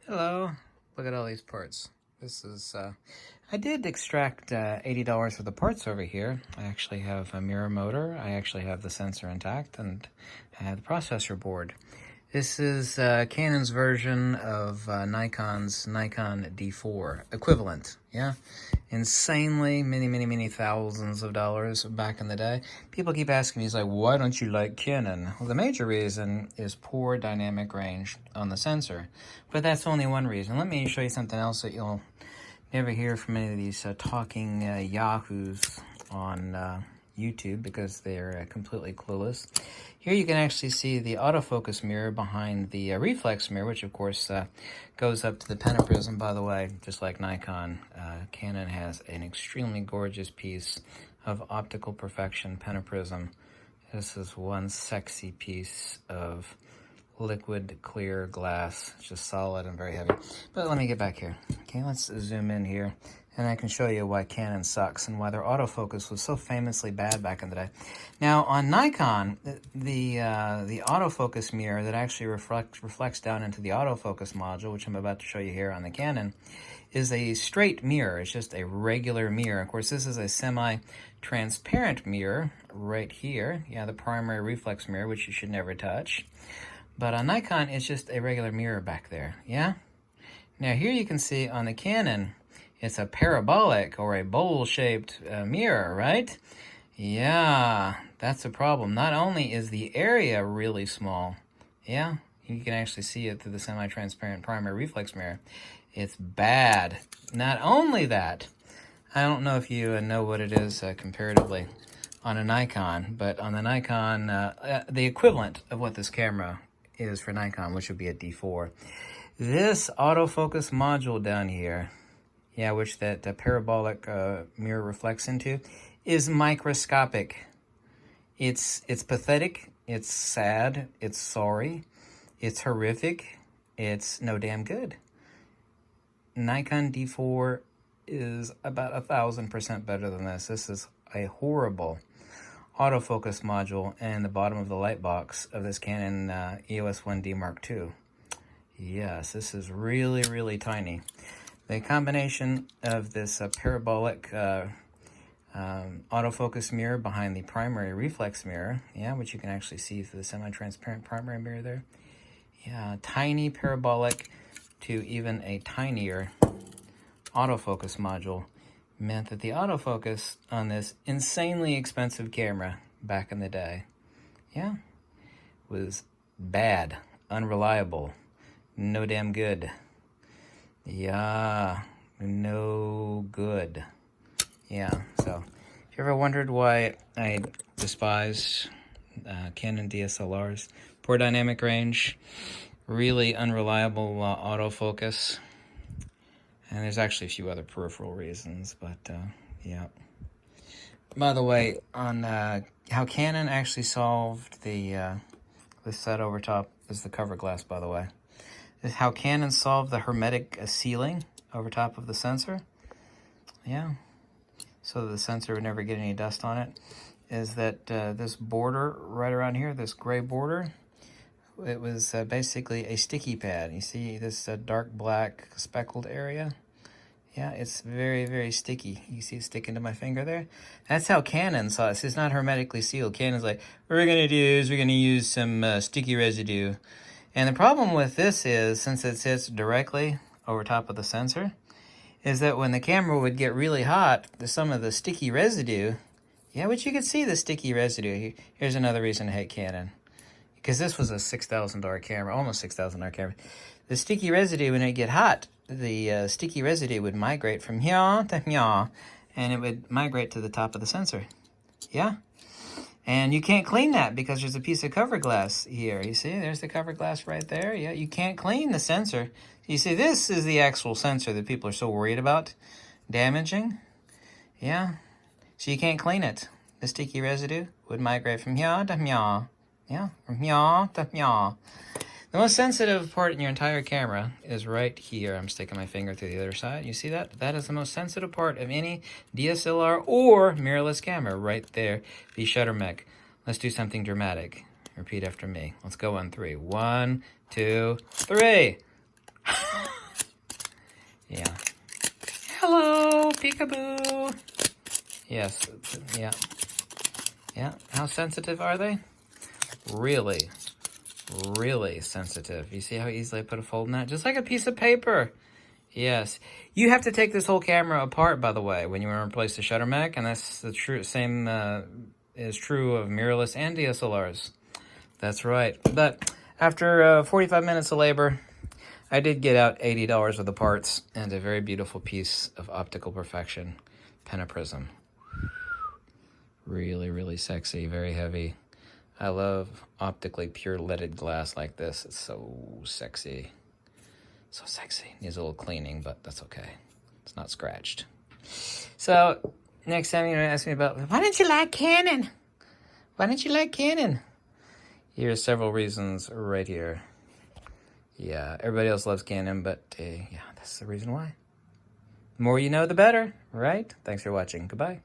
Hello, look at all these parts. This is, I did extract $80 for the parts over here. I actually have a mirror motor, I actually have the sensor intact, and I have the processor board. This is Canon's version of Nikon's Nikon D4 equivalent, yeah? Insanely many thousands of dollars back in the day. People keep asking me, like, why don't you like Canon? Well, the major reason is poor dynamic range on the sensor. But that's only one reason. Let me show you something else that you'll never hear from any of these talking yahoos on YouTube because they're completely clueless. Here you can actually see the autofocus mirror behind the reflex mirror, which of course goes up to the pentaprism, by the way, just like Nikon. Canon has an extremely gorgeous piece of optical perfection pentaprism. This is one sexy piece of liquid clear glass, just solid and very heavy. But let me get back here. Okay, let's zoom in here, and I can show you why Canon sucks and why their autofocus was so famously bad back in the day. Now on Nikon, the autofocus mirror that actually reflects down into the autofocus module, which I'm about to show you here on the Canon, is a straight mirror. It's just a regular mirror. Of course, this is a semi-transparent mirror right here. Yeah, the primary reflex mirror, which you should never touch. But on Nikon, it's just a regular mirror back there, yeah? Now here you can see on the Canon, it's a parabolic or a bowl-shaped mirror, right? Yeah, that's a problem. Not only is the area really small, yeah, you can actually see it through the semi-transparent primary reflex mirror. It's bad. Not only that, I don't know if you know what it is comparatively on a Nikon, but on the Nikon, the equivalent of what this camera is for Nikon, which would be a D4. This autofocus module down here, yeah, which that parabolic mirror reflects into, is microscopic. It's pathetic, it's sad, it's sorry, it's horrific, it's no damn good. Nikon D4 is about 1,000% better than this. This is a horrible autofocus module in the bottom of the light box of this Canon EOS 1D Mark II. Yes, this is really tiny. The combination of this parabolic autofocus mirror behind the primary reflex mirror, yeah, which you can actually see through the semi-transparent primary mirror there. Yeah, tiny parabolic to even a tinier autofocus module meant that the autofocus on this insanely expensive camera back in the day, yeah, was bad, unreliable, no damn good. Yeah, no good. Yeah, so if you ever wondered why I despise Canon DSLRs, poor dynamic range, really unreliable autofocus, and there's actually a few other peripheral reasons, but yeah. By the way, on how Canon actually solved the this set over top is the cover glass, by the way. Is how Canon solved the hermetic sealing over top of the sensor. Yeah, so the sensor would never get any dust on it. Is that this border right around here, this gray border, it was basically a sticky pad. You see this dark black speckled area? Yeah, it's very sticky. You see it sticking to my finger there? That's how Canon saw it. It's not hermetically sealed. Canon's like, what we're going to do is we're going to use some sticky residue. And the problem with this is, since it sits directly over top of the sensor, is that when the camera would get really hot, some of the sticky residue, yeah, which you can see the sticky residue. Here's another reason to hate Canon. Because this was a $6,000 camera, almost $6,000 camera. The sticky residue, when it get hot, the sticky residue would migrate from here to here, and it would migrate to the top of the sensor. Yeah? And you can't clean that because there's a piece of cover glass here. You see, there's the cover glass right there. Yeah, you can't clean the sensor. You see, this is the actual sensor that people are so worried about damaging. Yeah? So you can't clean it. The sticky residue would migrate from here to here. Yeah, from here to here. The most sensitive part in your entire camera is right here. I'm sticking my finger through the other side. You see that? That is the most sensitive part of any DSLR or mirrorless camera right there. The shutter mech. Let's do something dramatic. Repeat after me. Let's go on 3. 1, 2, 3. peekaboo. Yes, yeah. Yeah, how sensitive are they? Really, really sensitive. You see how easily I put a fold in that? Just like a piece of paper. Yes. You have to take this whole camera apart, by the way, when you want to replace the shutter mech, and that's the same is true of mirrorless and DSLRs. That's right. But after 45 minutes of labor, I did get out $80 of the parts and a very beautiful piece of optical perfection, pentaprism. Really, really sexy, very heavy. I love optically pure leaded glass like this. It's so sexy. So sexy. Needs a little cleaning, but that's okay. It's not scratched. So, next time you're going to ask me about, why didn't you like Canon? Why didn't you like Canon? Here's several reasons right here. Yeah, everybody else loves Canon, but yeah, that's the reason why. The more you know, the better, right? Thanks for watching. Goodbye.